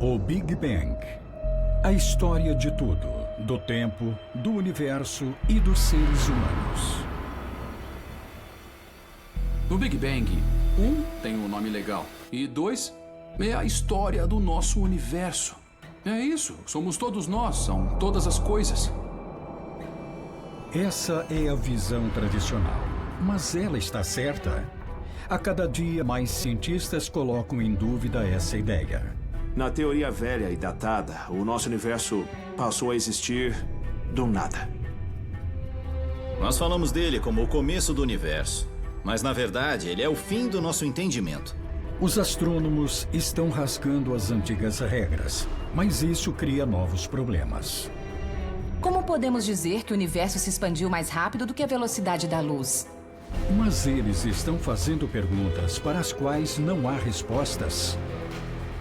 O Big Bang. A história de tudo, do tempo, do universo e dos seres humanos. O Big Bang, tem um nome legal. E 2, é a história do nosso universo. É isso, somos todos nós, são todas as coisas. Essa é a visão tradicional, mas ela está certa? A cada dia, mais cientistas colocam em dúvida essa ideia. Na teoria velha e datada, o nosso universo passou a existir do nada. Nós falamos dele como o começo do universo, mas na verdade ele é o fim do nosso entendimento. Os astrônomos estão rasgando as antigas regras, mas isso cria novos problemas. Como podemos dizer que o universo se expandiu mais rápido do que a velocidade da luz? Mas eles estão fazendo perguntas para as quais não há respostas.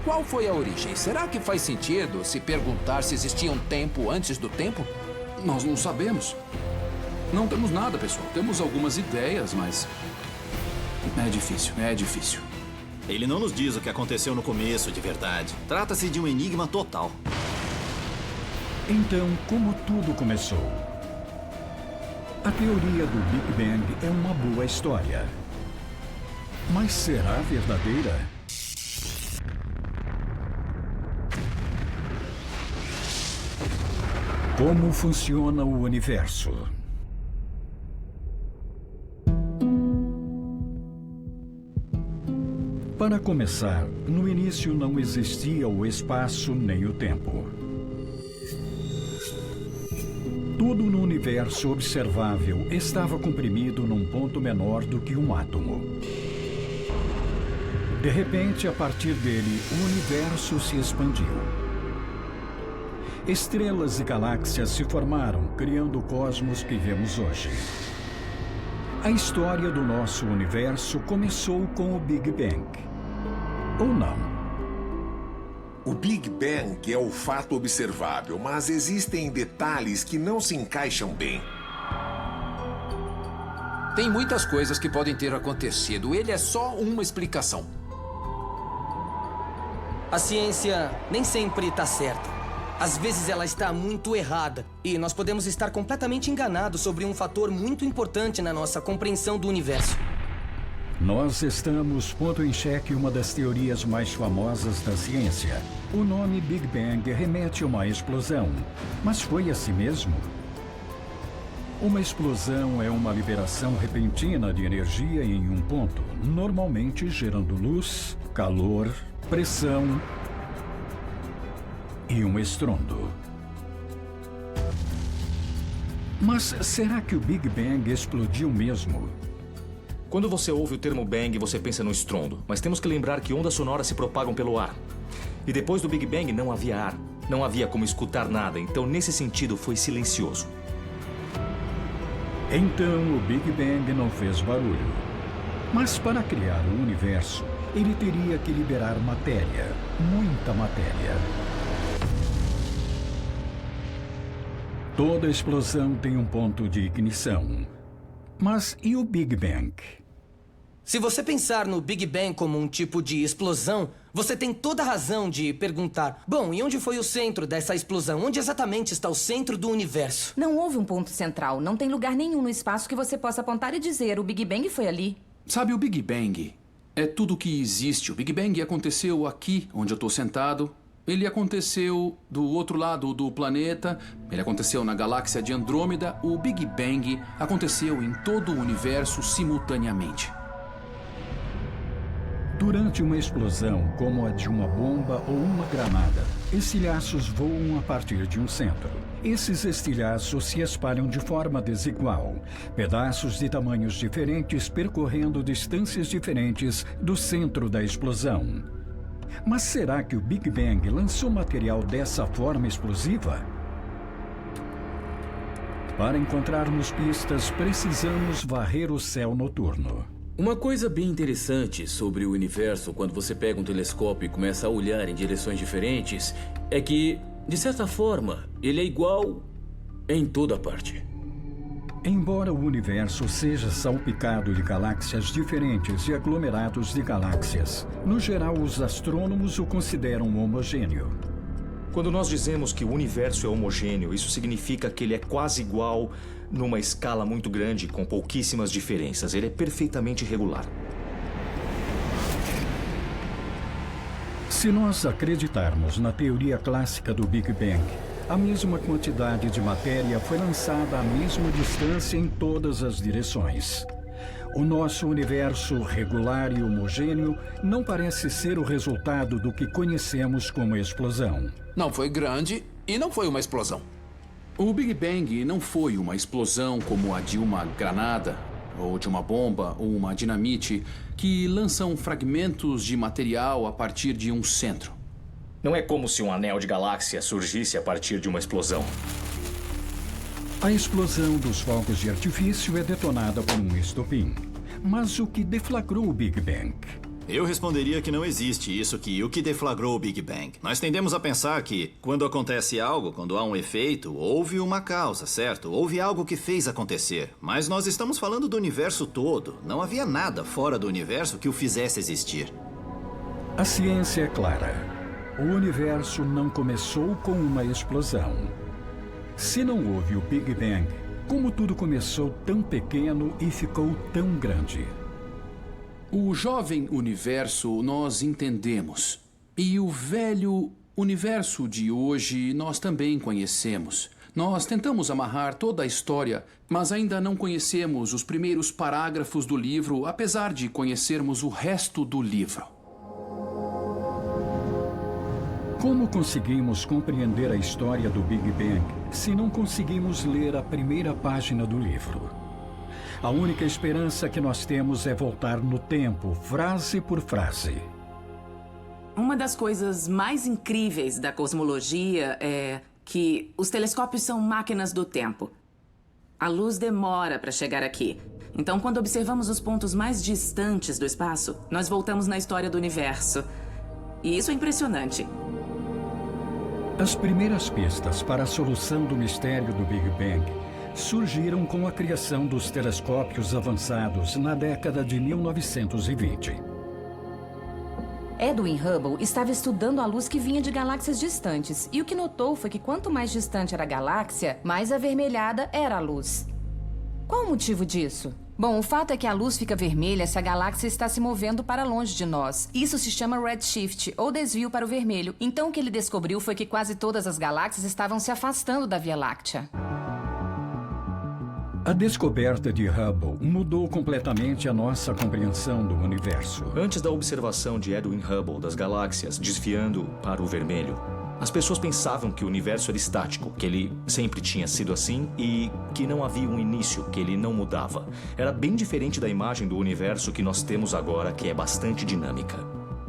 Qual foi a origem? Será que faz sentido se perguntar se existia um tempo antes do tempo? Nós não sabemos. Não temos nada, pessoal. Temos algumas ideias, mas... é difícil. Ele não nos diz o que aconteceu no começo de verdade. Trata-se de um enigma total. Então, como tudo começou? A teoria do Big Bang é uma boa história. Mas será verdadeira? Como funciona o universo? Para começar, no início não existia o espaço nem o tempo. Tudo no universo observável estava comprimido num ponto menor do que um átomo. De repente, a partir dele, o universo se expandiu. Estrelas e galáxias se formaram, criando o cosmos que vemos hoje. A história do nosso universo começou com o Big Bang. Ou não? O Big Bang é o fato observável, mas existem detalhes que não se encaixam bem. Tem muitas coisas que podem ter acontecido. Ele é só uma explicação. A ciência nem sempre está certa. Às vezes ela está muito errada. E nós podemos estar completamente enganados sobre um fator muito importante na nossa compreensão do universo. Nós estamos pondo em xeque uma das teorias mais famosas da ciência. O nome Big Bang remete a uma explosão. Mas foi assim mesmo? Uma explosão é uma liberação repentina de energia em um ponto, normalmente gerando luz, calor, pressão e um estrondo. Mas será que o Big Bang explodiu mesmo? Quando você ouve o termo Bang, você pensa no estrondo. Mas temos que lembrar que ondas sonoras se propagam pelo ar. E depois do Big Bang não havia ar. Não havia como escutar nada. Então, nesse sentido, foi silencioso. Então, o Big Bang não fez barulho. Mas para criar o universo, ele teria que liberar matéria. Muita matéria. Toda explosão tem um ponto de ignição. Mas e o Big Bang? Se você pensar no Big Bang como um tipo de explosão, você tem toda a razão de perguntar: bom, e onde foi o centro dessa explosão? Onde exatamente está o centro do universo? Não houve um ponto central. Não tem lugar nenhum no espaço que você possa apontar e dizer: o Big Bang foi ali. Sabe, o Big Bang é tudo que existe. O Big Bang aconteceu aqui, onde eu estou sentado. Ele aconteceu do outro lado do planeta. Ele aconteceu na galáxia de Andrômeda. O Big Bang aconteceu em todo o universo simultaneamente. Durante uma explosão, como a de uma bomba ou uma granada, estilhaços voam a partir de um centro. Esses estilhaços se espalham de forma desigual, pedaços de tamanhos diferentes percorrendo distâncias diferentes do centro da explosão. Mas será que o Big Bang lançou material dessa forma explosiva? Para encontrarmos pistas, precisamos varrer o céu noturno. Uma coisa bem interessante sobre o universo, quando você pega um telescópio e começa a olhar em direções diferentes, é que, de certa forma, ele é igual em toda parte. Embora o universo seja salpicado de galáxias diferentes e aglomerados de galáxias, no geral os astrônomos o consideram homogêneo. Quando nós dizemos que o universo é homogêneo, isso significa que ele é quase igual numa escala muito grande, com pouquíssimas diferenças. Ele é perfeitamente regular. Se nós acreditarmos na teoria clássica do Big Bang, a mesma quantidade de matéria foi lançada à mesma distância em todas as direções. O nosso universo regular e homogêneo não parece ser o resultado do que conhecemos como explosão. Não foi grande e não foi uma explosão. O Big Bang não foi uma explosão como a de uma granada, ou de uma bomba, ou uma dinamite, que lançam fragmentos de material a partir de um centro. Não é como se um anel de galáxia surgisse a partir de uma explosão. A explosão dos fogos de artifício é detonada por um estopim. Mas o que deflagrou o Big Bang? Eu responderia que não existe isso o que deflagrou o Big Bang. Nós tendemos a pensar que, quando acontece algo, quando há um efeito, houve uma causa, certo? Houve algo que fez acontecer. Mas nós estamos falando do universo todo. Não havia nada fora do universo que o fizesse existir. A ciência é clara. O universo não começou com uma explosão. Se não houve o Big Bang, como tudo começou tão pequeno e ficou tão grande? O jovem universo nós entendemos. E o velho universo de hoje nós também conhecemos. Nós tentamos amarrar toda a história, mas ainda não conhecemos os primeiros parágrafos do livro, apesar de conhecermos o resto do livro. Como conseguimos compreender a história do Big Bang se não conseguimos ler a primeira página do livro? A única esperança que nós temos é voltar no tempo, frase por frase. Uma das coisas mais incríveis da cosmologia é que os telescópios são máquinas do tempo. A luz demora para chegar aqui. Então, quando observamos os pontos mais distantes do espaço, nós voltamos na história do universo. E isso é impressionante. As primeiras pistas para a solução do mistério do Big Bang surgiram com a criação dos telescópios avançados na década de 1920. Edwin Hubble estava estudando a luz que vinha de galáxias distantes, e o que notou foi que quanto mais distante era a galáxia, mais avermelhada era a luz. Qual o motivo disso? Bom, o fato é que a luz fica vermelha se a galáxia está se movendo para longe de nós. Isso se chama redshift, ou desvio para o vermelho. Então o que ele descobriu foi que quase todas as galáxias estavam se afastando da Via Láctea. A descoberta de Hubble mudou completamente a nossa compreensão do universo. Antes da observação de Edwin Hubble das galáxias desviando para o vermelho, as pessoas pensavam que o universo era estático, que ele sempre tinha sido assim e que não havia um início, que ele não mudava. Era bem diferente da imagem do universo que nós temos agora, que é bastante dinâmica.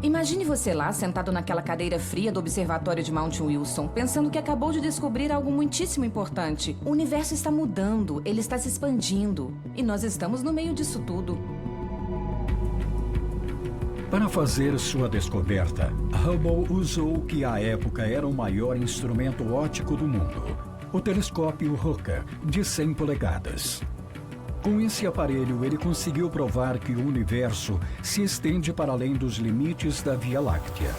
Imagine você lá, sentado naquela cadeira fria do observatório de Mount Wilson, pensando que acabou de descobrir algo muitíssimo importante. O universo está mudando, ele está se expandindo. E nós estamos no meio disso tudo. Para fazer sua descoberta, Hubble usou o que à época era o maior instrumento óptico do mundo, o telescópio Hooker, de 100 polegadas. Com esse aparelho, ele conseguiu provar que o universo se estende para além dos limites da Via Láctea.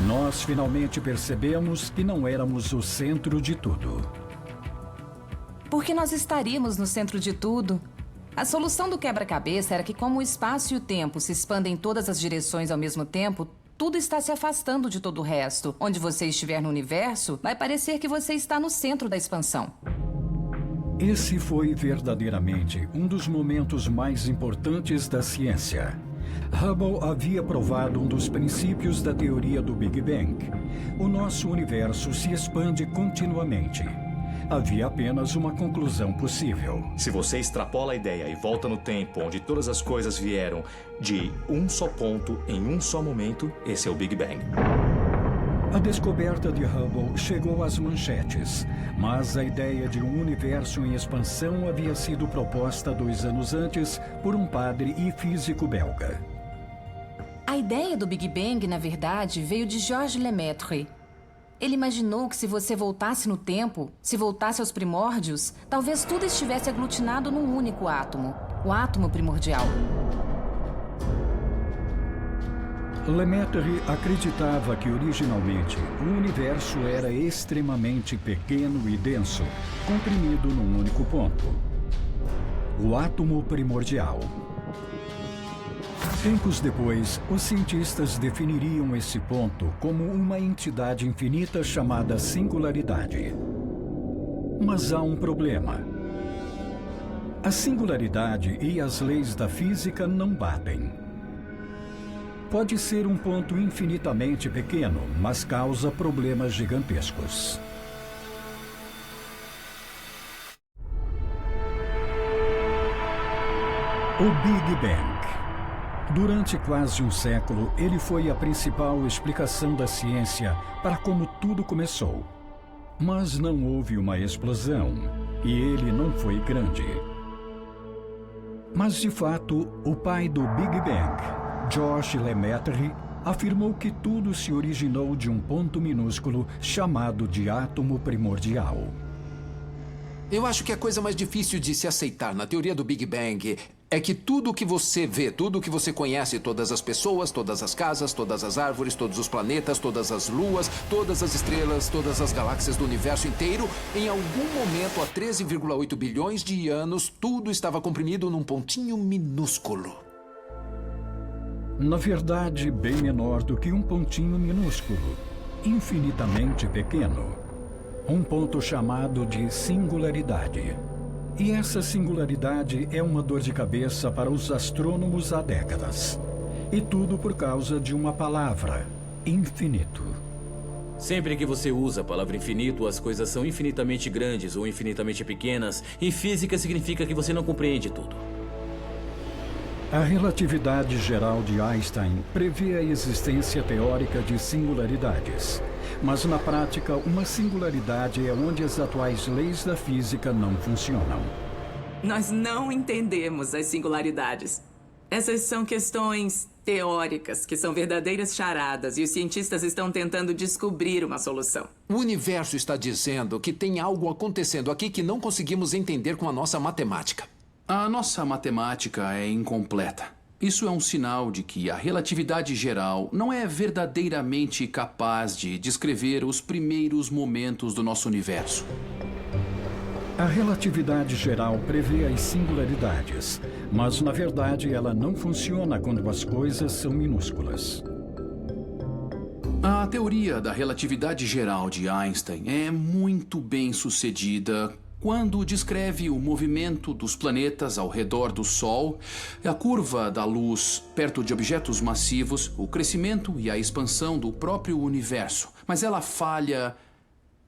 Nós finalmente percebemos que não éramos o centro de tudo. Por que nós estaríamos no centro de tudo? A solução do quebra-cabeça era que, como o espaço e o tempo se expandem em todas as direções ao mesmo tempo, tudo está se afastando de todo o resto. Onde você estiver no universo, vai parecer que você está no centro da expansão. Esse foi verdadeiramente um dos momentos mais importantes da ciência. Hubble havia provado um dos princípios da teoria do Big Bang. O nosso universo se expande continuamente. Havia apenas uma conclusão possível. Se você extrapola a ideia e volta no tempo onde todas as coisas vieram de um só ponto em um só momento, esse é o Big Bang. A descoberta de Hubble chegou às manchetes, mas a ideia de um universo em expansão havia sido proposta 2 anos antes por um padre e físico belga. A ideia do Big Bang, na verdade, veio de Georges Lemaitre. Ele imaginou que se você voltasse no tempo, se voltasse aos primórdios, talvez tudo estivesse aglutinado num único átomo, o átomo primordial. Lemaitre acreditava que originalmente o universo era extremamente pequeno e denso, comprimido num único ponto: o átomo primordial. Tempos depois, os cientistas definiriam esse ponto como uma entidade infinita chamada singularidade. Mas há um problema. A singularidade e as leis da física não batem. Pode ser um ponto infinitamente pequeno, mas causa problemas gigantescos. O Big Bang. Durante quase um século, ele foi a principal explicação da ciência para como tudo começou. Mas não houve uma explosão, e ele não foi grande. Mas, de fato, o pai do Big Bang, Georges Lemaitre, afirmou que tudo se originou de um ponto minúsculo chamado de átomo primordial. Eu acho que a coisa mais difícil de se aceitar na teoria do Big Bang é que tudo o que você vê, tudo o que você conhece, todas as pessoas, todas as casas, todas as árvores, todos os planetas, todas as luas, todas as estrelas, todas as galáxias do universo inteiro, em algum momento há 13,8 bilhões de anos, tudo estava comprimido num pontinho minúsculo. Na verdade, bem menor do que um pontinho minúsculo, infinitamente pequeno. Um ponto chamado de singularidade. E essa singularidade é uma dor de cabeça para os astrônomos há décadas. E tudo por causa de uma palavra: infinito. Sempre que você usa a palavra infinito, as coisas são infinitamente grandes ou infinitamente pequenas. Em física, significa que você não compreende tudo. A relatividade geral de Einstein prevê a existência teórica de singularidades. Mas, na prática, uma singularidade é onde as atuais leis da física não funcionam. Nós não entendemos as singularidades. Essas são questões teóricas, que são verdadeiras charadas, e os cientistas estão tentando descobrir uma solução. O universo está dizendo que tem algo acontecendo aqui que não conseguimos entender com a nossa matemática. A nossa matemática é incompleta. Isso é um sinal de que a relatividade geral não é verdadeiramente capaz de descrever os primeiros momentos do nosso universo. A relatividade geral prevê as singularidades, mas, na verdade, ela não funciona quando as coisas são minúsculas. A teoria da relatividade geral de Einstein é muito bem sucedida quando descreve o movimento dos planetas ao redor do Sol, a curva da luz perto de objetos massivos, o crescimento e a expansão do próprio universo. Mas ela falha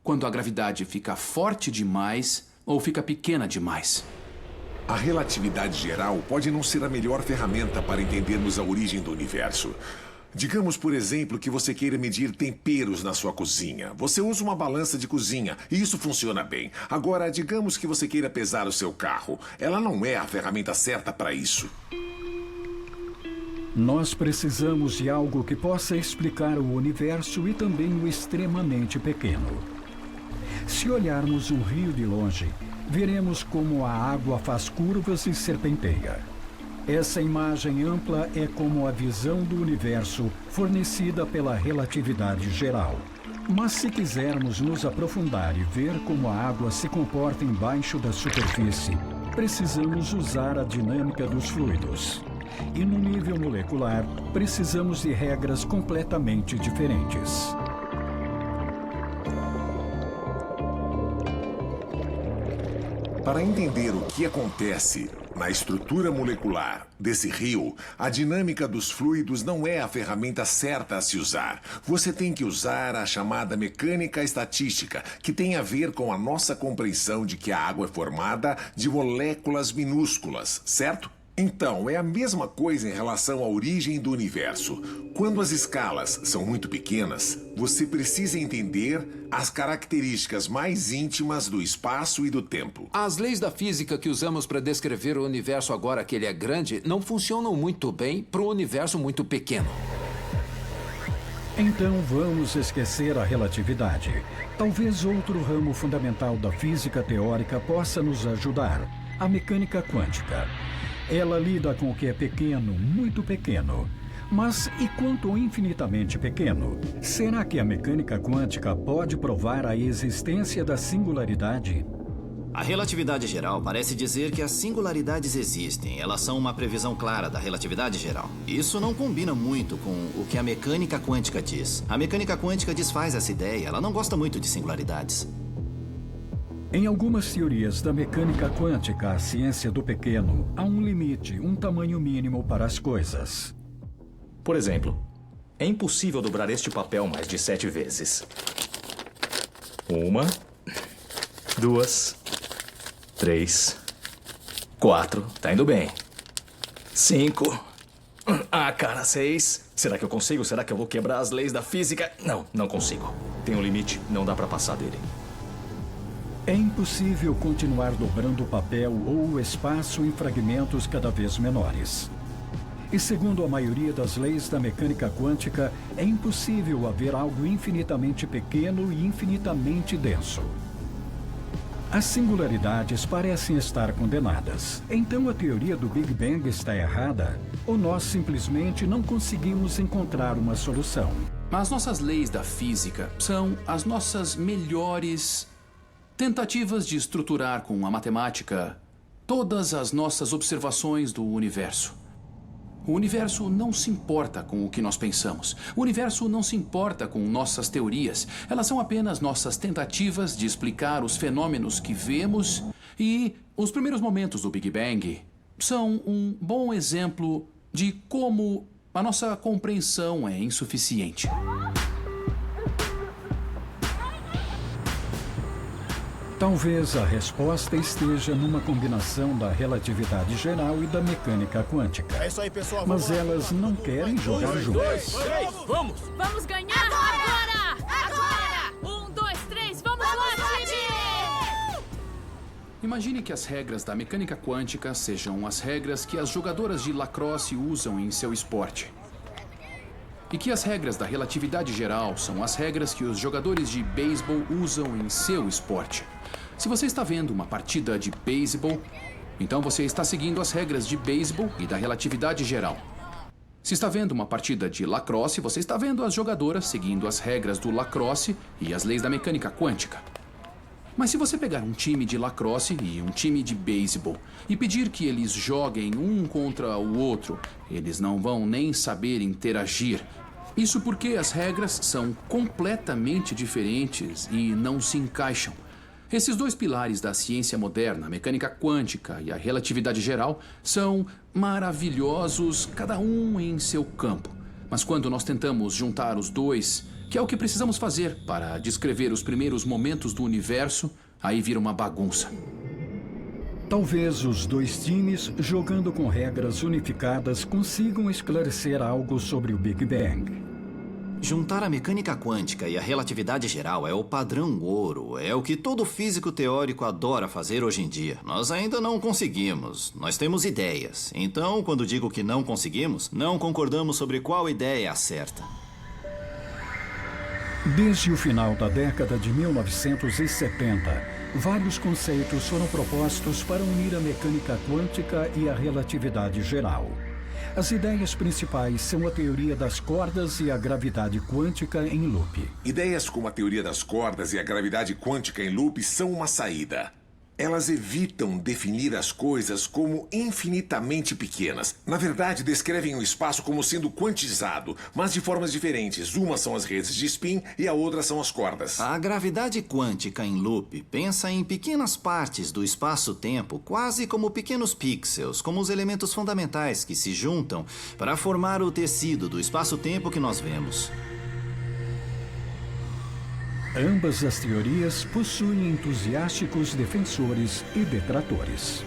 quando a gravidade fica forte demais ou fica pequena demais. A relatividade geral pode não ser a melhor ferramenta para entendermos a origem do universo. Digamos, por exemplo, que você queira medir temperos na sua cozinha. Você usa uma balança de cozinha e isso funciona bem. Agora, digamos que você queira pesar o seu carro. Ela não é a ferramenta certa para isso. Nós precisamos de algo que possa explicar o universo e também o extremamente pequeno. Se olharmos um rio de longe, veremos como a água faz curvas e serpenteia. Essa imagem ampla é como a visão do universo fornecida pela relatividade geral. Mas se quisermos nos aprofundar e ver como a água se comporta embaixo da superfície, precisamos usar a dinâmica dos fluidos. E no nível molecular, precisamos de regras completamente diferentes. Para entender o que acontece na estrutura molecular desse rio, a dinâmica dos fluidos não é a ferramenta certa a se usar. Você tem que usar a chamada mecânica estatística, que tem a ver com a nossa compreensão de que a água é formada de moléculas minúsculas, certo? Então, é a mesma coisa em relação à origem do universo. Quando as escalas são muito pequenas, você precisa entender as características mais íntimas do espaço e do tempo. As leis da física que usamos para descrever o universo agora que ele é grande não funcionam muito bem para um universo muito pequeno. Então vamos esquecer a relatividade. Talvez outro ramo fundamental da física teórica possa nos ajudar: a mecânica quântica. Ela lida com o que é pequeno, muito pequeno. Mas e quanto ao infinitamente pequeno? Será que a mecânica quântica pode provar a existência da singularidade? A relatividade geral parece dizer que as singularidades existem. Elas são uma previsão clara da relatividade geral. Isso não combina muito com o que a mecânica quântica diz. A mecânica quântica desfaz essa ideia. Ela não gosta muito de singularidades. Em algumas teorias da mecânica quântica, a ciência do pequeno, há um limite, um tamanho mínimo para as coisas. Por exemplo, é impossível dobrar este papel mais de 7 vezes. 1, 2, 3, 4. Tá indo bem. 5. Ah, cara, 6. Será que eu consigo? Será que eu vou quebrar as leis da física? Não, não consigo. Tem um limite, não dá pra passar dele. É impossível continuar dobrando o papel ou o espaço em fragmentos cada vez menores. E segundo a maioria das leis da mecânica quântica, é impossível haver algo infinitamente pequeno e infinitamente denso. As singularidades parecem estar condenadas. Então a teoria do Big Bang está errada? Ou nós simplesmente não conseguimos encontrar uma solução? As nossas leis da física são as nossas melhores tentativas de estruturar com a matemática todas as nossas observações do universo. O universo não se importa com o que nós pensamos. O universo não se importa com nossas teorias. Elas são apenas nossas tentativas de explicar os fenômenos que vemos, e os primeiros momentos do Big Bang são um bom exemplo de como a nossa compreensão é insuficiente. Talvez a resposta esteja numa combinação da relatividade geral e da mecânica quântica. É isso aí, pessoal. Mas elas não querem jogar juntas. Vamos! Vamos ganhar agora! 1, 2, 3, vamos lá, time! Imagine que as regras da mecânica quântica sejam as regras que as jogadoras de lacrosse usam em seu esporte. E que as regras da relatividade geral são as regras que os jogadores de beisebol usam em seu esporte. Se você está vendo uma partida de beisebol, então você está seguindo as regras de beisebol e da relatividade geral. Se está vendo uma partida de lacrosse, você está vendo as jogadoras seguindo as regras do lacrosse e as leis da mecânica quântica. Mas se você pegar um time de lacrosse e um time de beisebol e pedir que eles joguem um contra o outro, eles não vão nem saber interagir. Isso porque as regras são completamente diferentes e não se encaixam. Esses dois pilares da ciência moderna, a mecânica quântica e a relatividade geral, são maravilhosos, cada um em seu campo. Mas quando nós tentamos juntar os dois, que é o que precisamos fazer para descrever os primeiros momentos do universo, aí vira uma bagunça. Talvez os dois times, jogando com regras unificadas, consigam esclarecer algo sobre o Big Bang. Juntar a mecânica quântica e a relatividade geral é o padrão ouro. É o que todo físico teórico adora fazer hoje em dia. Nós ainda não conseguimos. Nós temos ideias. Então, quando digo que não conseguimos, não concordamos sobre qual ideia é a certa. Desde o final da década de 1970, vários conceitos foram propostos para unir a mecânica quântica e a relatividade geral. As ideias principais são a teoria das cordas e a gravidade quântica em loop. Ideias como a teoria das cordas e a gravidade quântica em loop são uma saída. Elas evitam definir as coisas como infinitamente pequenas. Na verdade, descrevem o espaço como sendo quantizado, mas de formas diferentes. Uma são as redes de spin e a outra são as cordas. A gravidade quântica em loop pensa em pequenas partes do espaço-tempo, quase como pequenos pixels, como os elementos fundamentais que se juntam para formar o tecido do espaço-tempo que nós vemos. Ambas as teorias possuem entusiásticos defensores e detratores.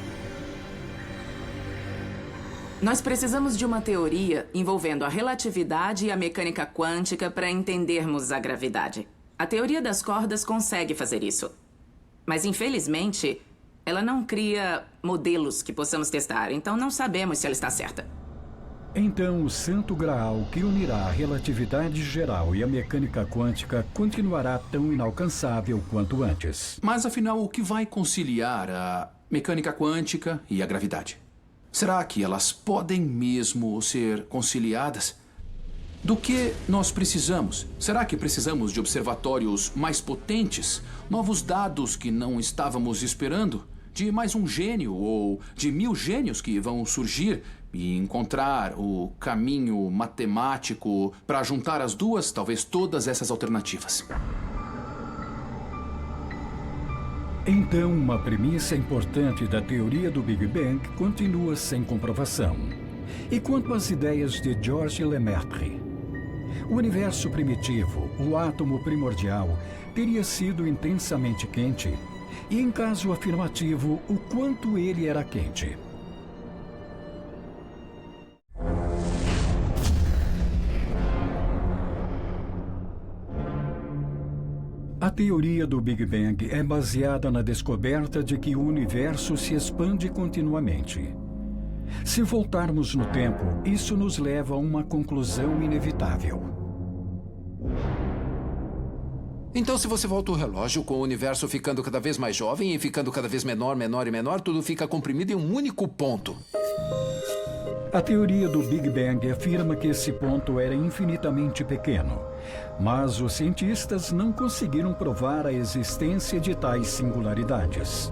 Nós precisamos de uma teoria envolvendo a relatividade e a mecânica quântica para entendermos a gravidade. A teoria das cordas consegue fazer isso. Mas, infelizmente, ela não cria modelos que possamos testar, então não sabemos se ela está certa. Então, o santo graal que unirá a relatividade geral e a mecânica quântica continuará tão inalcançável quanto antes. Mas, afinal, o que vai conciliar a mecânica quântica e a gravidade? Será que elas podem mesmo ser conciliadas? Do que nós precisamos? Será que precisamos de observatórios mais potentes? Novos dados que não estávamos esperando? De mais um gênio ou de 1000 gênios que vão surgir e encontrar o caminho matemático para juntar as duas, talvez todas essas alternativas? Então, uma premissa importante da teoria do Big Bang continua sem comprovação. E quanto às ideias de Georges Lemaitre? O universo primitivo, o átomo primordial, teria sido intensamente quente? E, em caso afirmativo, o quanto ele era quente? A teoria do Big Bang é baseada na descoberta de que o universo se expande continuamente. Se voltarmos no tempo, isso nos leva a uma conclusão inevitável. Então, se você volta o relógio com o universo ficando cada vez mais jovem e ficando cada vez menor, menor e menor, tudo fica comprimido em um único ponto. A teoria do Big Bang afirma que esse ponto era infinitamente pequeno, mas os cientistas não conseguiram provar a existência de tais singularidades.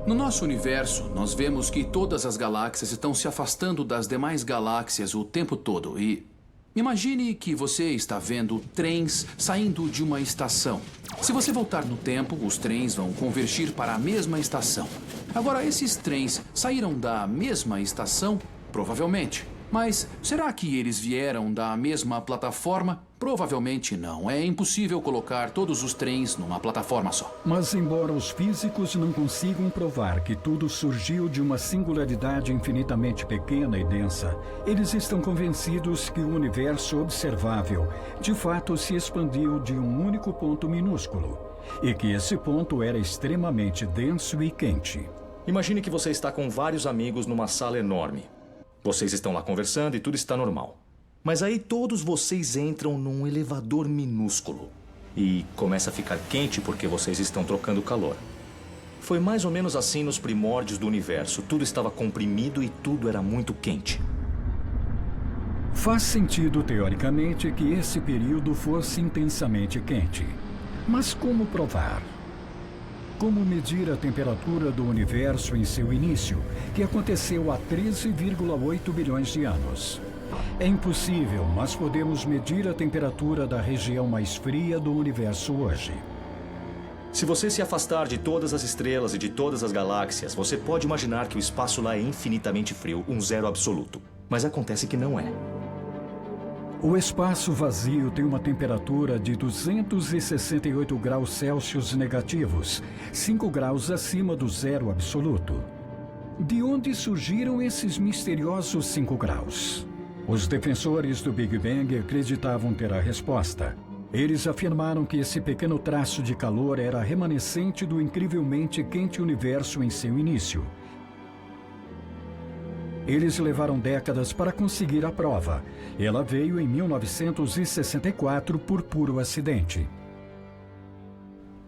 No nosso universo, nós vemos que todas as galáxias estão se afastando das demais galáxias o tempo todo e... imagine que você está vendo trens saindo de uma estação. Se você voltar no tempo, os trens vão convergir para a mesma estação. Agora, esses trens saíram da mesma estação? Provavelmente. Mas será que eles vieram da mesma plataforma? Provavelmente não. É impossível colocar todos os trens numa plataforma só. Mas, embora os físicos não consigam provar que tudo surgiu de uma singularidade infinitamente pequena e densa, eles estão convencidos que o universo observável, de fato, se expandiu de um único ponto minúsculo, e que esse ponto era extremamente denso e quente. Imagine que você está com vários amigos numa sala enorme. Vocês estão lá conversando e tudo está normal. Mas aí todos vocês entram num elevador minúsculo. E começa a ficar quente porque vocês estão trocando calor. Foi mais ou menos assim nos primórdios do universo. Tudo estava comprimido e tudo era muito quente. Faz sentido, teoricamente, que esse período fosse intensamente quente. Mas como provar? Como medir a temperatura do universo em seu início, que aconteceu há 13,8 bilhões de anos? É impossível, mas podemos medir a temperatura da região mais fria do universo hoje. Se você se afastar de todas as estrelas e de todas as galáxias, você pode imaginar que o espaço lá é infinitamente frio, um zero absoluto. Mas acontece que não é. O espaço vazio tem uma temperatura de 268 graus Celsius negativos, 5 graus acima do zero absoluto. De onde surgiram esses misteriosos 5 graus? Os defensores do Big Bang acreditavam ter a resposta. Eles afirmaram que esse pequeno traço de calor era remanescente do incrivelmente quente universo em seu início. Eles levaram décadas para conseguir a prova. Ela veio em 1964 por puro acidente.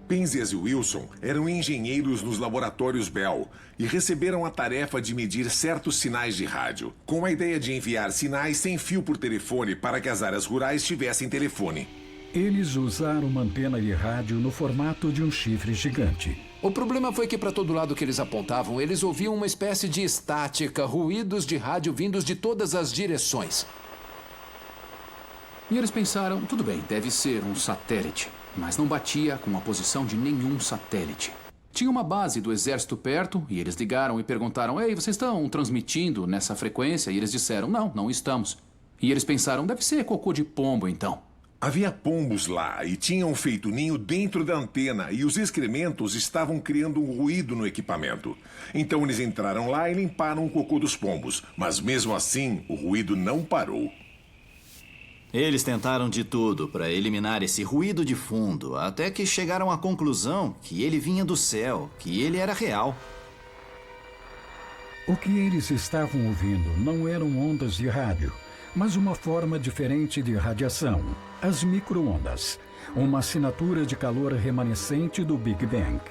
Penzias e Wilson eram engenheiros nos laboratórios Bell e receberam a tarefa de medir certos sinais de rádio, com a ideia de enviar sinais sem fio por telefone para que as áreas rurais tivessem telefone. Eles usaram uma antena de rádio no formato de um chifre gigante. O problema foi que para todo lado que eles apontavam, eles ouviam uma espécie de estática, ruídos de rádio vindos de todas as direções. E eles pensaram, tudo bem, deve ser um satélite. Mas não batia com a posição de nenhum satélite. Tinha uma base do exército perto e eles ligaram e perguntaram: ei, vocês estão transmitindo nessa frequência? E eles disseram: não estamos. E eles pensaram: deve ser cocô de pombo, então. Havia pombos lá e tinham feito ninho dentro da antena e os excrementos estavam criando um ruído no equipamento. Então eles entraram lá e limparam o cocô dos pombos, mas mesmo assim o ruído não parou. Eles tentaram de tudo para eliminar esse ruído de fundo, até que chegaram à conclusão que ele vinha do céu, que ele era real. O que eles estavam ouvindo não eram ondas de rádio, mas uma forma diferente de radiação, as micro-ondas, uma assinatura de calor remanescente do Big Bang.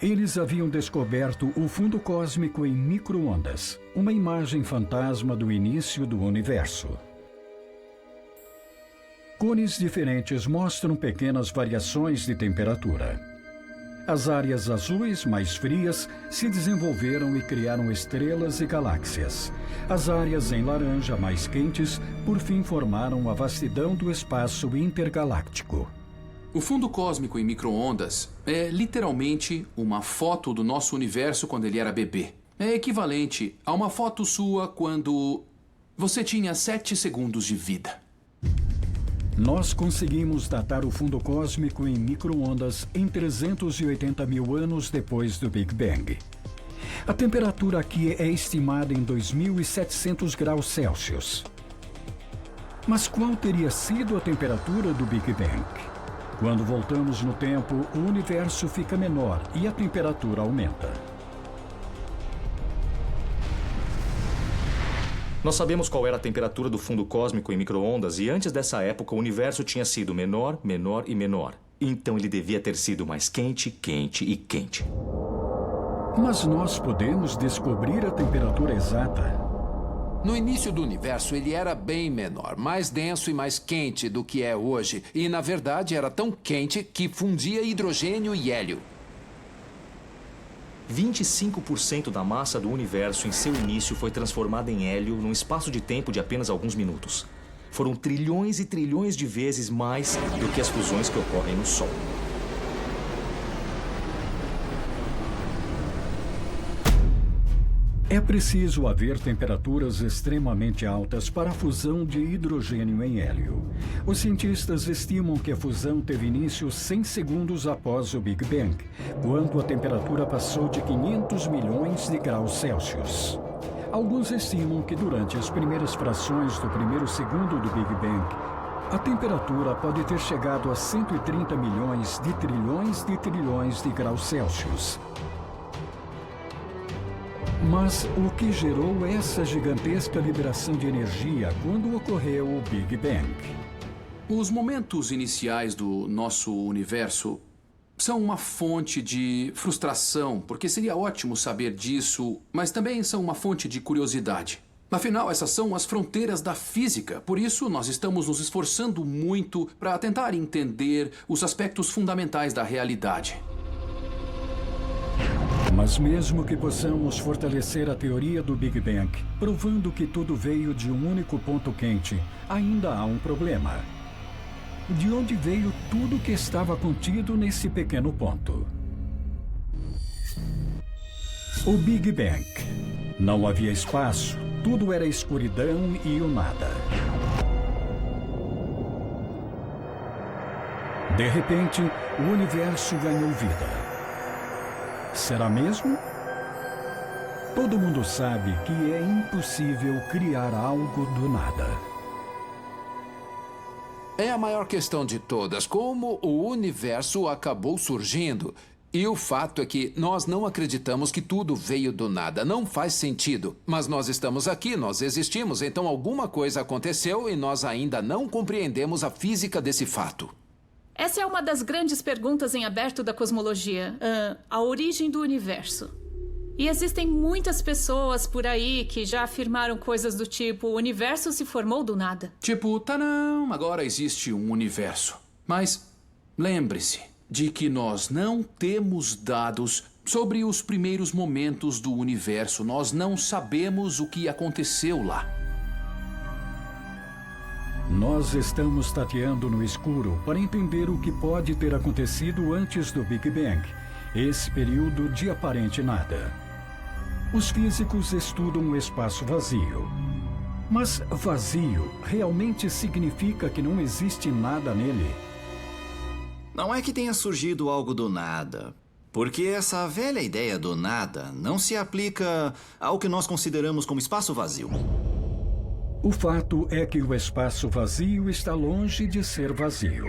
Eles haviam descoberto o fundo cósmico em micro-ondas, uma imagem fantasma do início do universo. Cones diferentes mostram pequenas variações de temperatura. As áreas azuis mais frias se desenvolveram e criaram estrelas e galáxias. As áreas em laranja mais quentes, por fim, formaram a vastidão do espaço intergaláctico. O fundo cósmico em micro-ondas é literalmente uma foto do nosso universo quando ele era bebê. É equivalente a uma foto sua quando você tinha 7 segundos de vida. Nós conseguimos datar o fundo cósmico em micro-ondas em 380 mil anos depois do Big Bang. A temperatura aqui é estimada em 2.700 graus Celsius. Mas qual teria sido a temperatura do Big Bang? Quando voltamos no tempo, o universo fica menor e a temperatura aumenta. Nós sabemos qual era a temperatura do fundo cósmico em micro-ondas e antes dessa época o universo tinha sido menor, menor e menor. Então ele devia ter sido mais quente, quente e quente. Mas nós podemos descobrir a temperatura exata. No início do universo, ele era bem menor, mais denso e mais quente do que é hoje. E, na verdade, era tão quente que fundia hidrogênio e hélio. 25% da massa do universo em seu início foi transformada em hélio num espaço de tempo de apenas alguns minutos. Foram trilhões e trilhões de vezes mais do que as fusões que ocorrem no Sol. É preciso haver temperaturas extremamente altas para a fusão de hidrogênio em hélio. Os cientistas estimam que a fusão teve início 100 segundos após o Big Bang, quando a temperatura passou de 500 milhões de graus Celsius. Alguns estimam que durante as primeiras frações do primeiro segundo do Big Bang, a temperatura pode ter chegado a 130 milhões de graus Celsius. Mas o que gerou essa gigantesca liberação de energia quando ocorreu o Big Bang? Os momentos iniciais do nosso universo são uma fonte de frustração, porque seria ótimo saber disso, mas também são uma fonte de curiosidade. Afinal, essas são as fronteiras da física, por isso nós estamos nos esforçando muito para tentar entender os aspectos fundamentais da realidade. Mas mesmo que possamos fortalecer a teoria do Big Bang, provando que tudo veio de um único ponto quente, ainda há um problema. De onde veio tudo que estava contido nesse pequeno ponto? O Big Bang. Não havia espaço, tudo era escuridão e o nada. De repente, o universo ganhou vida. Será mesmo? Todo mundo sabe que é impossível criar algo do nada. É a maior questão de todas, como o universo acabou surgindo. E o fato é que nós não acreditamos que tudo veio do nada. Não faz sentido. Mas nós estamos aqui, nós existimos, então alguma coisa aconteceu e nós ainda não compreendemos a física desse fato. Essa é uma das grandes perguntas em aberto da cosmologia, a origem do universo. E existem muitas pessoas por aí que já afirmaram coisas do tipo, o universo se formou do nada. Tipo, tadã, agora existe um universo. Mas lembre-se de que nós não temos dados sobre os primeiros momentos do universo. Nós não sabemos o que aconteceu lá. Nós estamos tateando no escuro para entender o que pode ter acontecido antes do Big Bang, esse período de aparente nada. Os físicos estudam o espaço vazio. Mas vazio realmente significa que não existe nada nele? Não é que tenha surgido algo do nada. Porque essa velha ideia do nada não se aplica ao que nós consideramos como espaço vazio. O fato é que o espaço vazio está longe de ser vazio.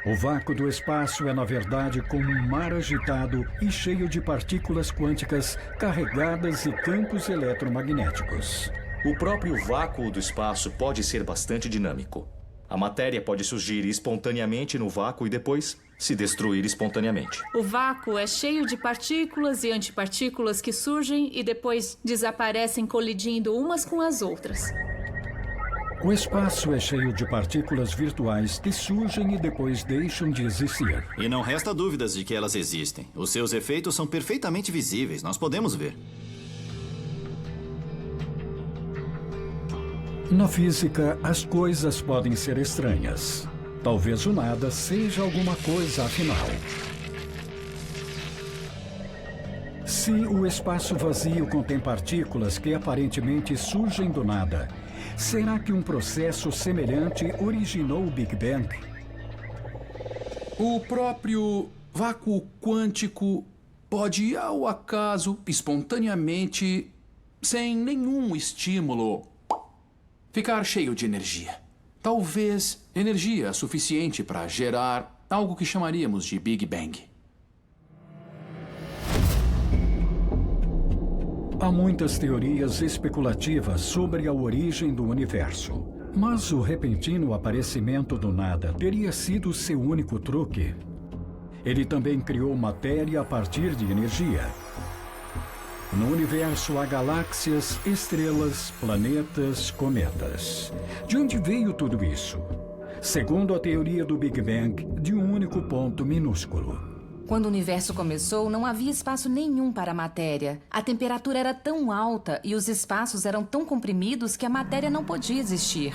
O vácuo do espaço é, na verdade, como um mar agitado e cheio de partículas quânticas carregadas e campos eletromagnéticos. O próprio vácuo do espaço pode ser bastante dinâmico. A matéria pode surgir espontaneamente no vácuo e depois se destruir espontaneamente. O vácuo é cheio de partículas e antipartículas que surgem e depois desaparecem colidindo umas com as outras. O espaço é cheio de partículas virtuais que surgem e depois deixam de existir. E não resta dúvidas de que elas existem. Os seus efeitos são perfeitamente visíveis, nós podemos ver. Na física, as coisas podem ser estranhas. Talvez o nada seja alguma coisa, afinal. Se o espaço vazio contém partículas que aparentemente surgem do nada, será que um processo semelhante originou o Big Bang? O próprio vácuo quântico pode, ao acaso, espontaneamente, sem nenhum estímulo, ficar cheio de energia. Talvez energia suficiente para gerar algo que chamaríamos de Big Bang. Há muitas teorias especulativas sobre a origem do universo. Mas o repentino aparecimento do nada teria sido seu único truque. Ele também criou matéria a partir de energia. No universo há galáxias, estrelas, planetas, cometas. De onde veio tudo isso? Segundo a teoria do Big Bang, de um único ponto minúsculo. Quando o universo começou, não havia espaço nenhum para a matéria. A temperatura era tão alta e os espaços eram tão comprimidos que a matéria não podia existir.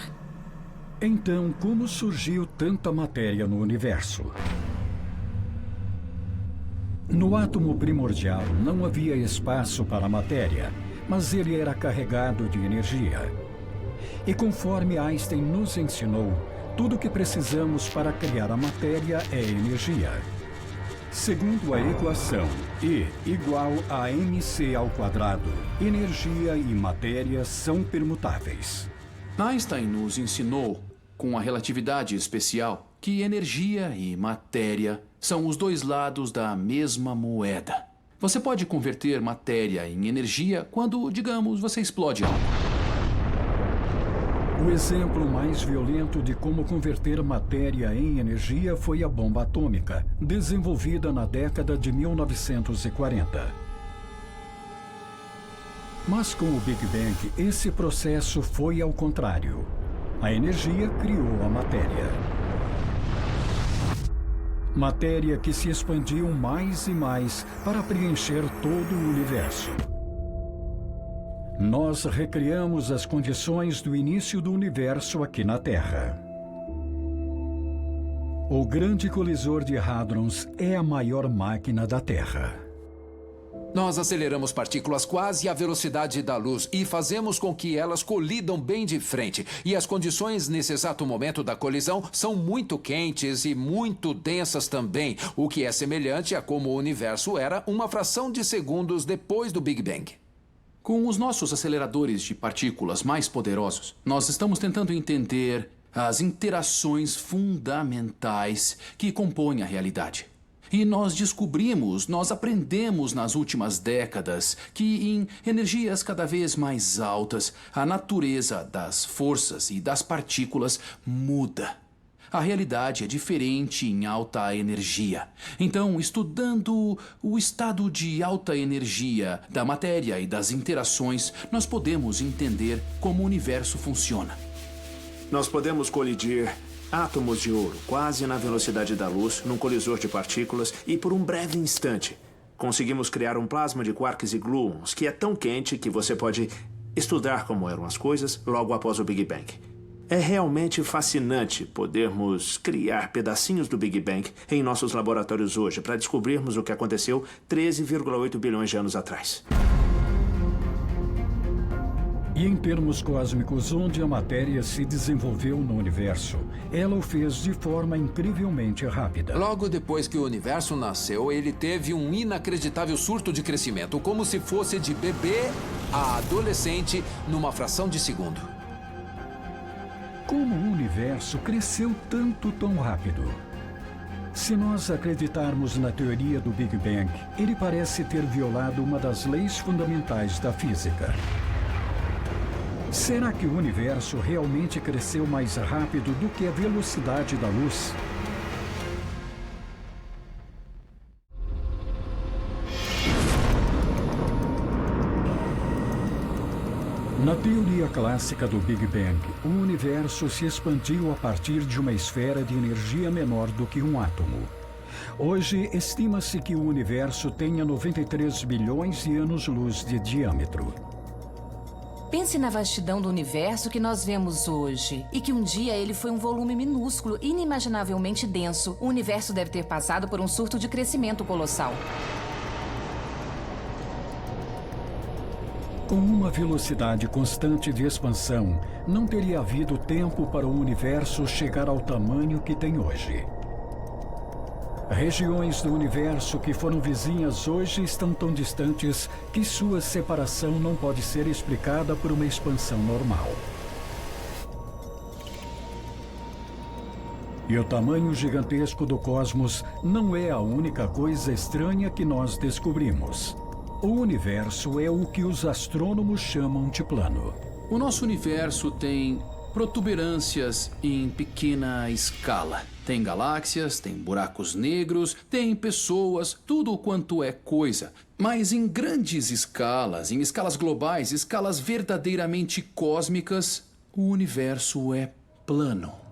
Então, como surgiu tanta matéria no universo? No átomo primordial não havia espaço para a matéria, mas ele era carregado de energia. E conforme Einstein nos ensinou, tudo o que precisamos para criar a matéria é energia. Segundo a equação E igual a mc², energia e matéria são permutáveis. Einstein nos ensinou, com a relatividade especial, que energia e matéria são os dois lados da mesma moeda. Você pode converter matéria em energia quando, digamos, você explode algo. O exemplo mais violento de como converter matéria em energia foi a bomba atômica, desenvolvida na década de 1940. Mas com o Big Bang, esse processo foi ao contrário. A energia criou a matéria. Matéria que se expandiu mais e mais para preencher todo o universo. Nós recriamos as condições do início do universo aqui na Terra. O Grande Colisor de Hadrons é a maior máquina da Terra. Nós aceleramos partículas quase à velocidade da luz e fazemos com que elas colidam bem de frente. E as condições nesse exato momento da colisão são muito quentes e muito densas também, o que é semelhante a como o universo era uma fração de segundos depois do Big Bang. Com os nossos aceleradores de partículas mais poderosos, nós estamos tentando entender as interações fundamentais que compõem a realidade. E nós aprendemos nas últimas décadas que em energias cada vez mais altas, a natureza das forças e das partículas muda. A realidade é diferente em alta energia. Então, estudando o estado de alta energia da matéria e das interações, nós podemos entender como o universo funciona. Nós podemos colidir átomos de ouro quase na velocidade da luz num colisor de partículas e, por um breve instante, conseguimos criar um plasma de quarks e gluons que é tão quente que você pode estudar como eram as coisas logo após o Big Bang. É realmente fascinante podermos criar pedacinhos do Big Bang em nossos laboratórios hoje para descobrirmos o que aconteceu 13,8 bilhões de anos atrás. E em termos cósmicos, onde a matéria se desenvolveu no universo, ela o fez de forma incrivelmente rápida. Logo depois que o universo nasceu, ele teve um inacreditável surto de crescimento, como se fosse de bebê a adolescente numa fração de segundo. Como o universo cresceu tanto tão rápido? Se nós acreditarmos na teoria do Big Bang, ele parece ter violado uma das leis fundamentais da física. Será que o universo realmente cresceu mais rápido do que a velocidade da luz? Na teoria clássica do Big Bang, o universo se expandiu a partir de uma esfera de energia menor do que um átomo. Hoje, estima-se que o universo tenha 93 bilhões de anos-luz de diâmetro. Pense na vastidão do universo que nós vemos hoje e que um dia ele foi um volume minúsculo, inimaginavelmente denso. O universo deve ter passado por um surto de crescimento colossal. Com uma velocidade constante de expansão, não teria havido tempo para o universo chegar ao tamanho que tem hoje. Regiões do universo que foram vizinhas hoje estão tão distantes que sua separação não pode ser explicada por uma expansão normal. E o tamanho gigantesco do cosmos não é a única coisa estranha que nós descobrimos. O universo é o que os astrônomos chamam de plano. O nosso universo tem protuberâncias em pequena escala. Tem galáxias, tem buracos negros, tem pessoas, tudo quanto é coisa. Mas em grandes escalas, em escalas globais, escalas verdadeiramente cósmicas, o universo é plano.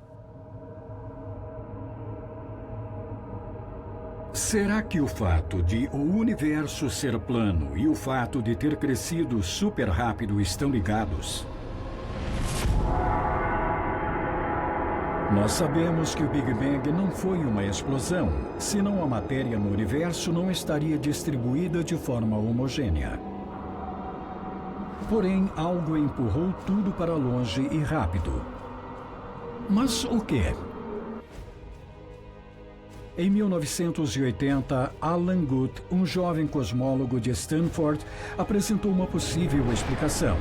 Será que o fato de o universo ser plano e o fato de ter crescido super rápido estão ligados? Nós sabemos que o Big Bang não foi uma explosão, senão a matéria no universo não estaria distribuída de forma homogênea. Porém, algo empurrou tudo para longe e rápido. Mas o quê? Em 1980, Alan Guth, um jovem cosmólogo de Stanford, apresentou uma possível explicação.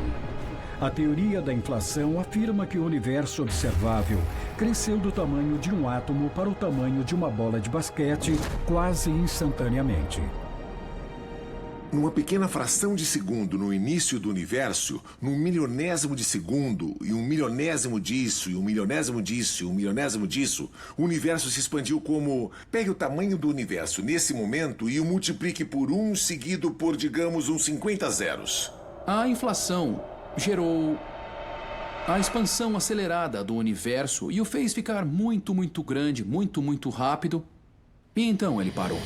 A teoria da inflação afirma que o universo observável cresceu do tamanho de um átomo para o tamanho de uma bola de basquete quase instantaneamente. Numa pequena fração de segundo no início do universo, num milionésimo de segundo, e um milionésimo disso, e um milionésimo disso, e um milionésimo disso, o universo se expandiu como... Pegue o tamanho do universo nesse momento e o multiplique por 1 seguido por, digamos, uns 50 zeros. A inflação gerou a expansão acelerada do universo e o fez ficar muito, muito grande, muito, muito rápido. E então ele parou.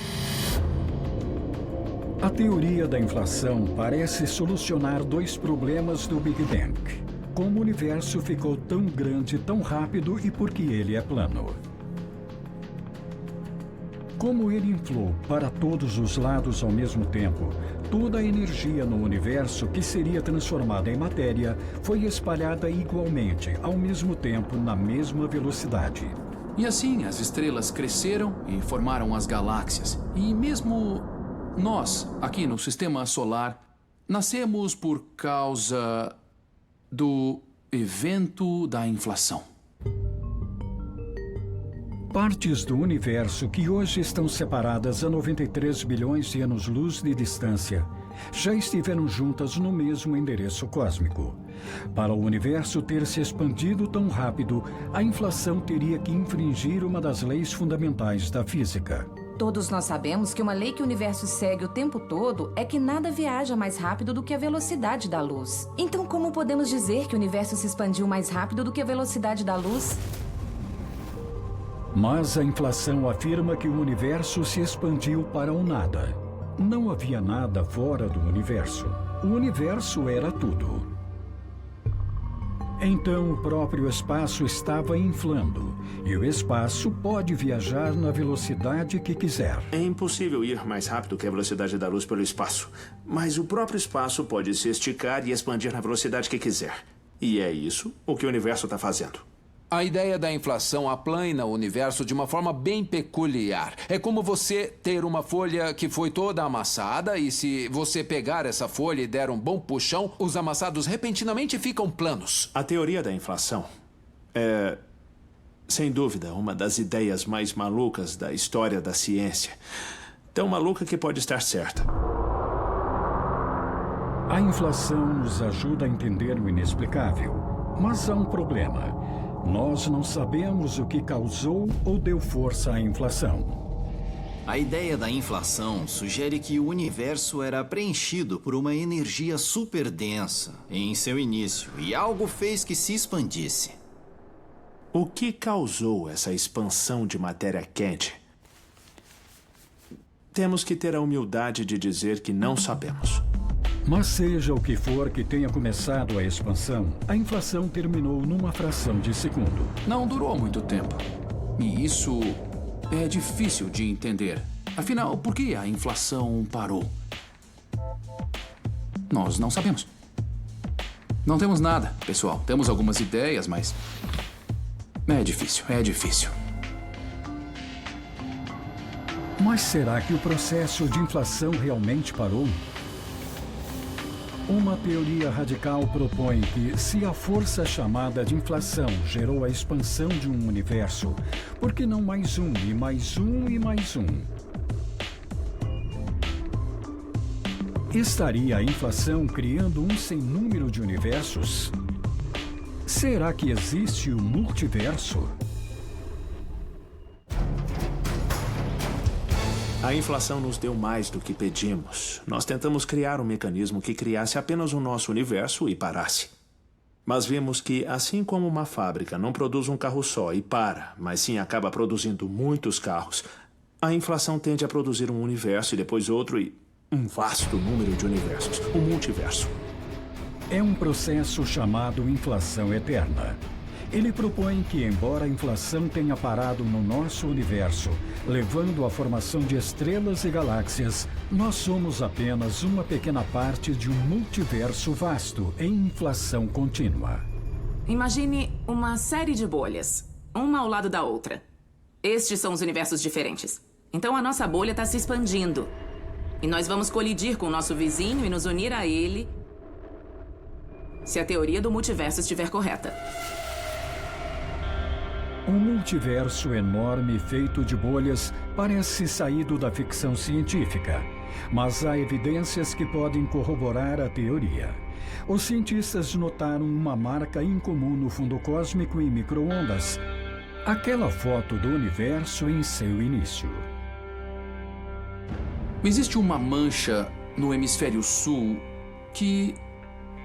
A teoria da inflação parece solucionar dois problemas do Big Bang. Como o universo ficou tão grande tão rápido e porque ele é plano. Como ele inflou para todos os lados ao mesmo tempo, toda a energia no universo que seria transformada em matéria foi espalhada igualmente, ao mesmo tempo, na mesma velocidade. E assim as estrelas cresceram e formaram as galáxias. E mesmo nós, aqui no Sistema Solar, nascemos por causa do evento da inflação. Partes do universo que hoje estão separadas a 93 bilhões de anos-luz de distância já estiveram juntas no mesmo endereço cósmico. Para o universo ter se expandido tão rápido, a inflação teria que infringir uma das leis fundamentais da física. Todos nós sabemos que uma lei que o universo segue o tempo todo é que nada viaja mais rápido do que a velocidade da luz. Então, como podemos dizer que o universo se expandiu mais rápido do que a velocidade da luz? Mas a inflação afirma que o universo se expandiu para o nada. Não havia nada fora do universo. O universo era tudo. Então o próprio espaço estava inflando, e o espaço pode viajar na velocidade que quiser. É impossível ir mais rápido que a velocidade da luz pelo espaço, mas o próprio espaço pode se esticar e expandir na velocidade que quiser. E é isso o que o universo está fazendo. A ideia da inflação aplana o universo de uma forma bem peculiar. É como você ter uma folha que foi toda amassada e se você pegar essa folha e der um bom puxão, os amassados repentinamente ficam planos. A teoria da inflação é Sem dúvida, uma das ideias mais malucas da história da ciência. Tão maluca que pode estar certa. A inflação nos ajuda a entender o inexplicável. Mas há um problema. Nós não sabemos o que causou ou deu força à inflação. A ideia da inflação sugere que o universo era preenchido por uma energia super densa em seu início e algo fez que se expandisse. O que causou essa expansão de matéria quente? Temos que ter a humildade de dizer que não sabemos. Mas seja o que for que tenha começado a expansão, a inflação terminou numa fração de segundo. Não durou muito tempo. E isso é difícil de entender. Afinal, por que a inflação parou? Nós não sabemos. Não temos nada, pessoal. Temos algumas ideias, mas é difícil, é difícil. Mas será que o processo de inflação realmente parou? Uma teoria radical propõe que, se a força chamada de inflação gerou a expansão de um universo, por que não mais um e mais um e mais um? Estaria a inflação criando um sem número de universos? Será que existe o multiverso? A inflação nos deu mais do que pedimos. Nós tentamos criar um mecanismo que criasse apenas o nosso universo e parasse. Mas vimos que, assim como uma fábrica não produz um carro só e para, mas sim acaba produzindo muitos carros, a inflação tende a produzir um universo e depois outro e um vasto número de universos, o multiverso. É um processo chamado inflação eterna. Ele propõe que, embora a inflação tenha parado no nosso universo, levando à formação de estrelas e galáxias, nós somos apenas uma pequena parte de um multiverso vasto em inflação contínua. Imagine uma série de bolhas, uma ao lado da outra. Estes são os universos diferentes. Então a nossa bolha está se expandindo. E nós vamos colidir com o nosso vizinho e nos unir a ele se a teoria do multiverso estiver correta. Um multiverso enorme feito de bolhas parece saído da ficção científica, mas há evidências que podem corroborar a teoria. Os cientistas notaram uma marca incomum no fundo cósmico em micro-ondas, aquela foto do universo em seu início. Existe uma mancha no hemisfério sul que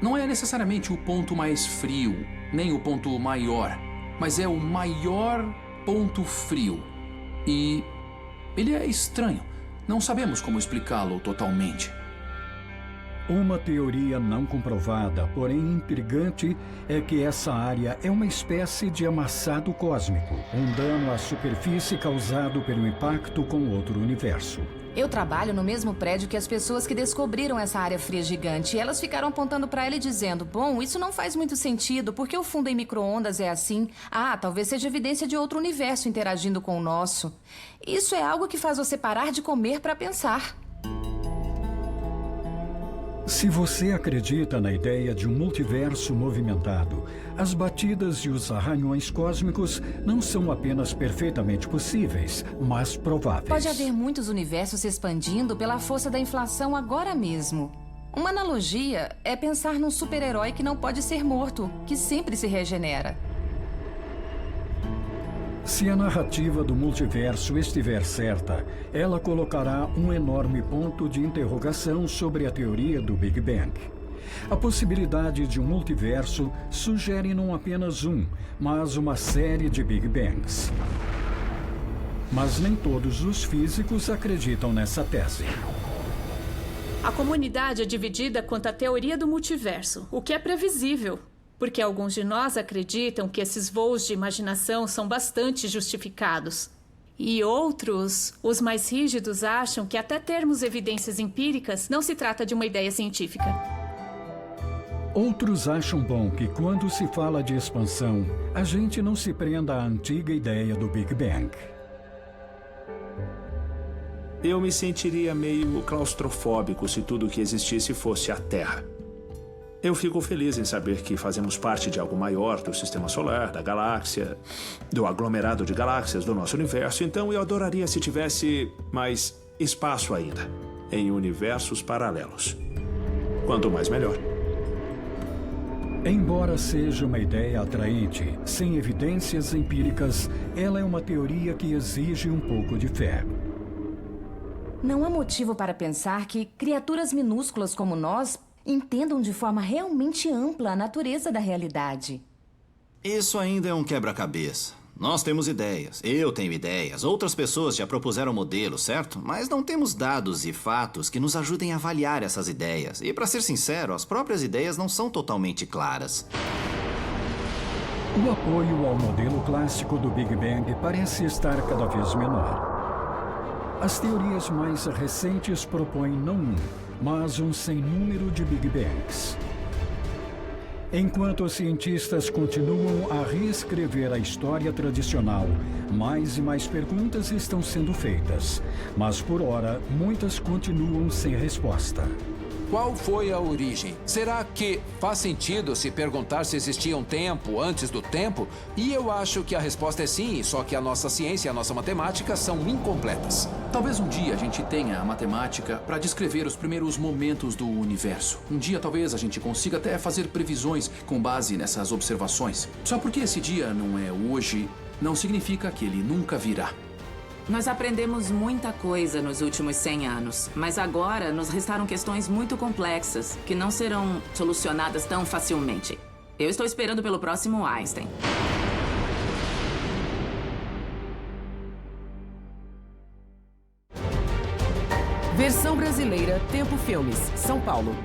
não é necessariamente o ponto mais frio, nem o ponto maior, mas é o maior ponto frio. E ele é estranho. Não sabemos como explicá-lo totalmente. Uma teoria não comprovada, porém intrigante, é que essa área é uma espécie de amassado cósmico, um dano à superfície causado pelo impacto com outro universo. Eu trabalho no mesmo prédio que as pessoas que descobriram essa área fria gigante. E elas ficaram apontando para ela e dizendo: bom, isso não faz muito sentido, porque o fundo em micro-ondas é assim. Ah, talvez seja evidência de outro universo interagindo com o nosso. Isso é algo que faz você parar de comer para pensar. Se você acredita na ideia de um multiverso movimentado, as batidas e os arranhões cósmicos não são apenas perfeitamente possíveis, mas prováveis. Pode haver muitos universos se expandindo pela força da inflação agora mesmo. Uma analogia é pensar num super-herói que não pode ser morto, que sempre se regenera. Se a narrativa do multiverso estiver certa, ela colocará um enorme ponto de interrogação sobre a teoria do Big Bang. A possibilidade de um multiverso sugere não apenas um, mas uma série de Big Bangs. Mas nem todos os físicos acreditam nessa tese. A comunidade é dividida quanto à teoria do multiverso, o que é previsível. Porque alguns de nós acreditam que esses voos de imaginação são bastante justificados. E outros, os mais rígidos, acham que até termos evidências empíricas não se trata de uma ideia científica. Outros acham bom que quando se fala de expansão, a gente não se prenda à antiga ideia do Big Bang. Eu me sentiria meio claustrofóbico se tudo que existisse fosse a Terra. Eu fico feliz em saber que fazemos parte de algo maior do sistema solar, da galáxia, do aglomerado de galáxias do nosso universo. Então eu adoraria se tivesse mais espaço ainda, em universos paralelos. Quanto mais, melhor. Embora seja uma ideia atraente, sem evidências empíricas, ela é uma teoria que exige um pouco de fé. Não há motivo para pensar que criaturas minúsculas como nós entendam de forma realmente ampla a natureza da realidade. Isso ainda é um quebra-cabeça. Nós temos ideias, eu tenho ideias, outras pessoas já propuseram modelos, certo? Mas não temos dados e fatos que nos ajudem a avaliar essas ideias. E, para ser sincero, as próprias ideias não são totalmente claras. O apoio ao modelo clássico do Big Bang parece estar cada vez menor. As teorias mais recentes propõem não um, mas um sem número de Big Bangs. Enquanto os cientistas continuam a reescrever a história tradicional, mais e mais perguntas estão sendo feitas. Mas, por hora, muitas continuam sem resposta. Qual foi a origem? Será que faz sentido se perguntar se existia um tempo antes do tempo? E eu acho que a resposta é sim, só que a nossa ciência e a nossa matemática são incompletas. Talvez um dia a gente tenha a matemática para descrever os primeiros momentos do universo. Um dia talvez a gente consiga até fazer previsões com base nessas observações. Só porque esse dia não é hoje, não significa que ele nunca virá. Nós aprendemos muita coisa nos últimos 100 anos, mas agora nos restaram questões muito complexas que não serão solucionadas tão facilmente. Eu estou esperando pelo próximo Einstein. Versão brasileira, Tempo Filmes, São Paulo.